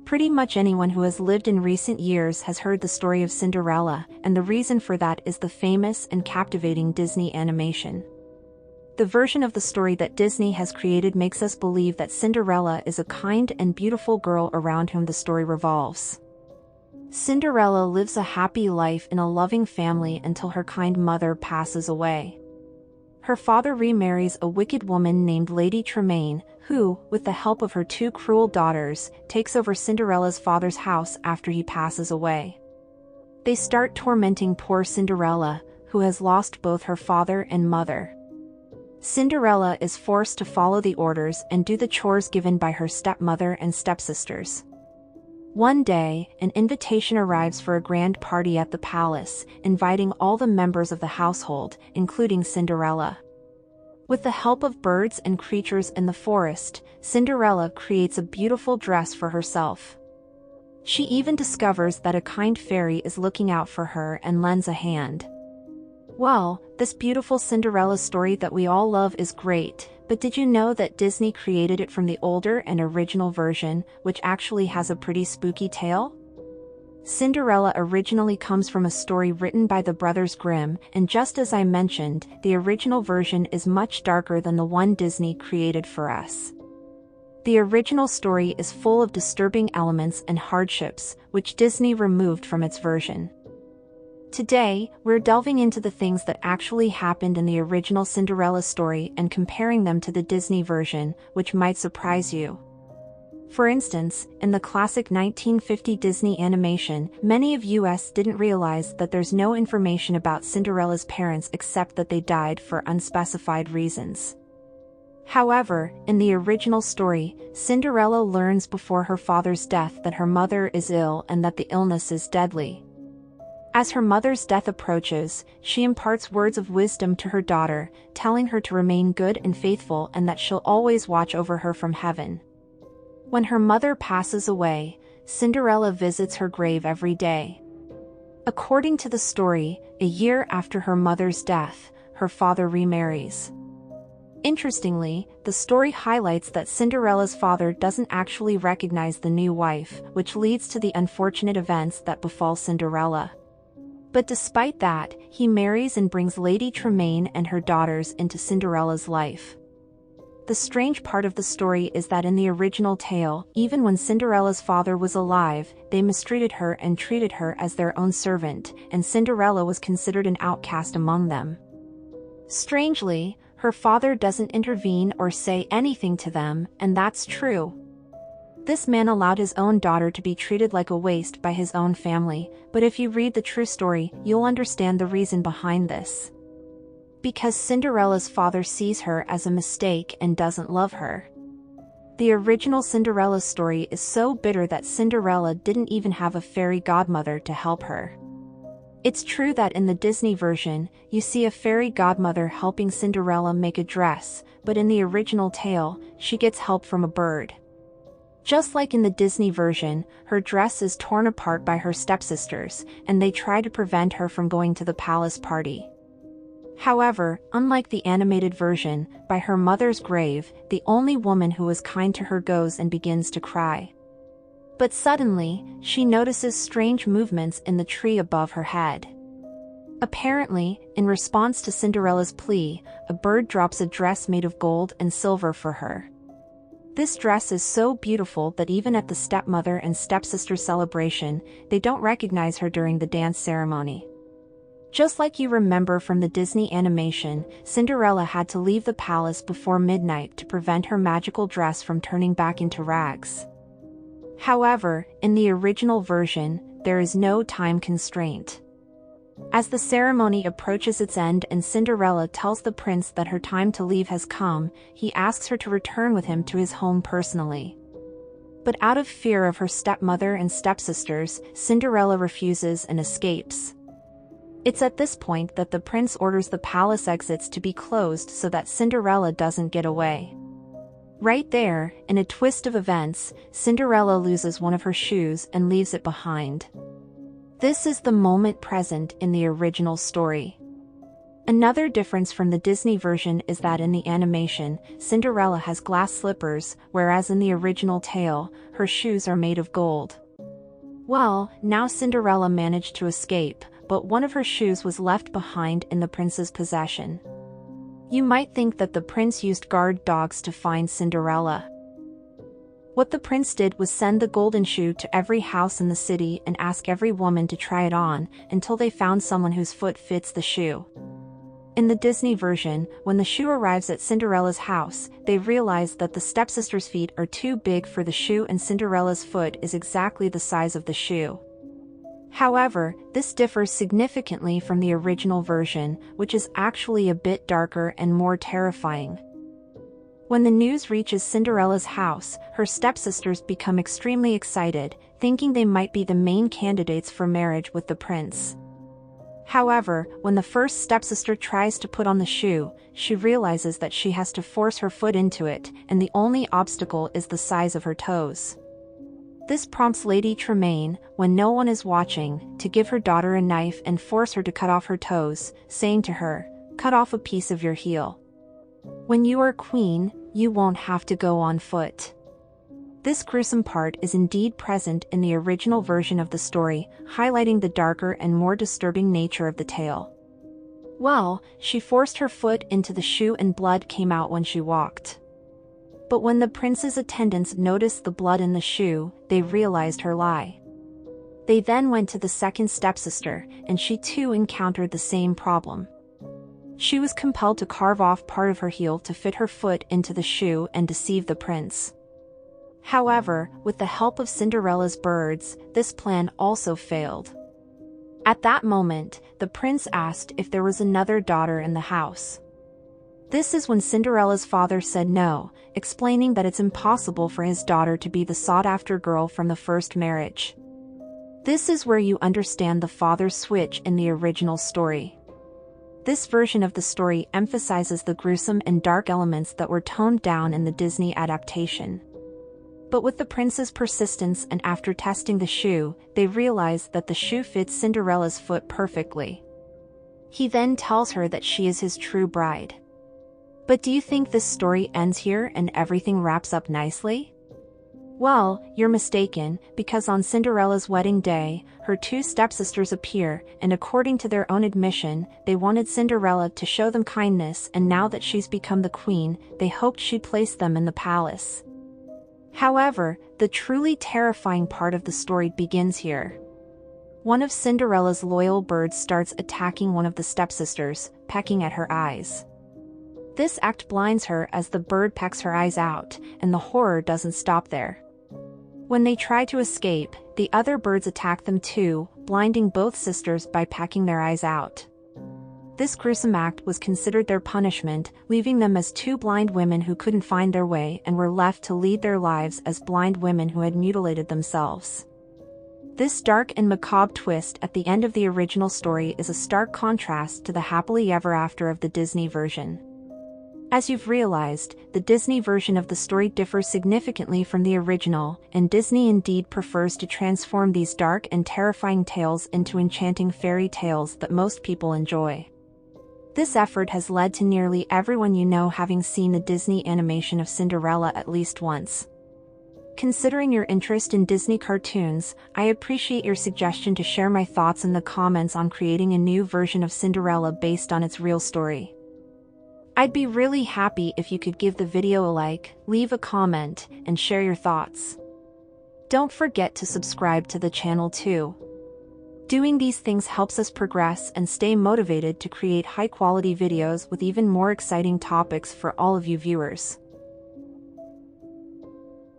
Pretty much anyone who has lived in recent years has heard the story of Cinderella, and the reason for that is the famous and captivating Disney animation. The version of the story that Disney has created makes us believe that Cinderella is a kind and beautiful girl around whom the story revolves. Cinderella lives a happy life in a loving family until her kind mother passes away. Her father remarries a wicked woman named Lady Tremaine, who, with the help of her two cruel daughters, takes over Cinderella's father's house after he passes away. They start tormenting poor Cinderella, who has lost both her father and mother. Cinderella is forced to follow the orders and do the chores given by her stepmother and stepsisters. One day, an invitation arrives for a grand party at the palace, inviting all the members of the household, including Cinderella. With the help of birds and creatures in the forest, Cinderella creates a beautiful dress for herself. She even discovers that a kind fairy is looking out for her and lends a hand. Well, this beautiful Cinderella story that we all love is great, but did you know that Disney created it from the older and original version, which actually has a pretty spooky tale? Cinderella originally comes from a story written by the brothers Grimm, and just as I mentioned, the original version is much darker than the one Disney created for us. The original story is full of disturbing elements and hardships, which Disney removed from its version. Today, we're delving into the things that actually happened in the original Cinderella story and comparing them to the Disney version, which might surprise you. For instance, in the classic 1950 Disney animation, many of us didn't realize that there's no information about Cinderella's parents except that they died for unspecified reasons. However, in the original story, Cinderella learns before her father's death that her mother is ill and that the illness is deadly. As her mother's death approaches, she imparts words of wisdom to her daughter, telling her to remain good and faithful and that she'll always watch over her from heaven. When her mother passes away, Cinderella visits her grave every day. According to the story, a year after her mother's death, her father remarries. Interestingly, the story highlights that Cinderella's father doesn't actually recognize the new wife, which leads to the unfortunate events that befall Cinderella. But despite that, he marries and brings Lady Tremaine and her daughters into Cinderella's life. The strange part of the story is that in the original tale, even when Cinderella's father was alive, they mistreated her and treated her as their own servant, and Cinderella was considered an outcast among them. Strangely, her father doesn't intervene or say anything to them, and that's true. This man allowed his own daughter to be treated like a waste by his own family, but if you read the true story, you'll understand the reason behind this. Because Cinderella's father sees her as a mistake and doesn't love her. The original Cinderella story is so bitter that Cinderella didn't even have a fairy godmother to help her. It's true that in the Disney version, you see a fairy godmother helping Cinderella make a dress, but in the original tale, she gets help from a bird. Just like in the Disney version, her dress is torn apart by her stepsisters, and they try to prevent her from going to the palace party. However, unlike the animated version, by her mother's grave, the only woman who was kind to her goes and begins to cry. But suddenly, she notices strange movements in the tree above her head. Apparently, in response to Cinderella's plea, a bird drops a dress made of gold and silver for her. This dress is so beautiful that even at the stepmother and stepsister celebration, they don't recognize her during the dance ceremony. Just like you remember from the Disney animation, Cinderella had to leave the palace before midnight to prevent her magical dress from turning back into rags. However, in the original version, there is no time constraint. As the ceremony approaches its end and Cinderella tells the prince that her time to leave has come, he asks her to return with him to his home personally. But out of fear of her stepmother and stepsisters, Cinderella refuses and escapes. It's at this point that the prince orders the palace exits to be closed so that Cinderella doesn't get away. Right there, in a twist of events, Cinderella loses one of her shoes and leaves it behind. This is the moment present in the original story. Another difference from the Disney version is that in the animation, Cinderella has glass slippers, whereas in the original tale, her shoes are made of gold. Well, now Cinderella managed to escape, but one of her shoes was left behind in the prince's possession. You might think that the prince used guard dogs to find Cinderella. What the prince did was send the golden shoe to every house in the city and ask every woman to try it on, until they found someone whose foot fits the shoe. In the Disney version, when the shoe arrives at Cinderella's house, they realize that the stepsister's feet are too big for the shoe and Cinderella's foot is exactly the size of the shoe. However, this differs significantly from the original version, which is actually a bit darker and more terrifying. When the news reaches Cinderella's house, her stepsisters become extremely excited, thinking they might be the main candidates for marriage with the prince. However, when the first stepsister tries to put on the shoe, she realizes that she has to force her foot into it, and the only obstacle is the size of her toes. This prompts Lady Tremaine, when no one is watching, to give her daughter a knife and force her to cut off her toes, saying to her, "Cut off a piece of your heel. When you are queen, you won't have to go on foot." This gruesome part is indeed present in the original version of the story, highlighting the darker and more disturbing nature of the tale. Well, she forced her foot into the shoe and blood came out when she walked. But when the prince's attendants noticed the blood in the shoe, they realized her lie. They then went to the second stepsister, and she too encountered the same problem. She was compelled to carve off part of her heel to fit her foot into the shoe and deceive the prince. However, with the help of Cinderella's birds, this plan also failed. At that moment, the prince asked if there was another daughter in the house. This is when Cinderella's father said no, explaining that it's impossible for his daughter to be the sought-after girl from the first marriage. This is where you understand the father's switch in the original story. This version of the story emphasizes the gruesome and dark elements that were toned down in the Disney adaptation. But with the prince's persistence and after testing the shoe, they realize that the shoe fits Cinderella's foot perfectly. He then tells her that she is his true bride. But do you think this story ends here and everything wraps up nicely? Well, you're mistaken, because on Cinderella's wedding day, her two stepsisters appear, and according to their own admission, they wanted Cinderella to show them kindness, and now that she's become the queen, they hoped she'd place them in the palace. However, the truly terrifying part of the story begins here. One of Cinderella's loyal birds starts attacking one of the stepsisters, pecking at her eyes. This act blinds her as the bird pecks her eyes out, and the horror doesn't stop there. When they try to escape, the other birds attack them too, blinding both sisters by pecking their eyes out. This gruesome act was considered their punishment, leaving them as two blind women who couldn't find their way and were left to lead their lives as blind women who had mutilated themselves. This dark and macabre twist at the end of the original story is a stark contrast to the happily ever after of the Disney version. As you've realized, the Disney version of the story differs significantly from the original, and Disney indeed prefers to transform these dark and terrifying tales into enchanting fairy tales that most people enjoy. This effort has led to nearly everyone you know having seen the Disney animation of Cinderella at least once. Considering your interest in Disney cartoons, I appreciate your suggestion to share my thoughts in the comments on creating a new version of Cinderella based on its real story. I'd be really happy if you could give the video a like, leave a comment, and share your thoughts. Don't forget to subscribe to the channel too. Doing these things helps us progress and stay motivated to create high-quality videos with even more exciting topics for all of you viewers.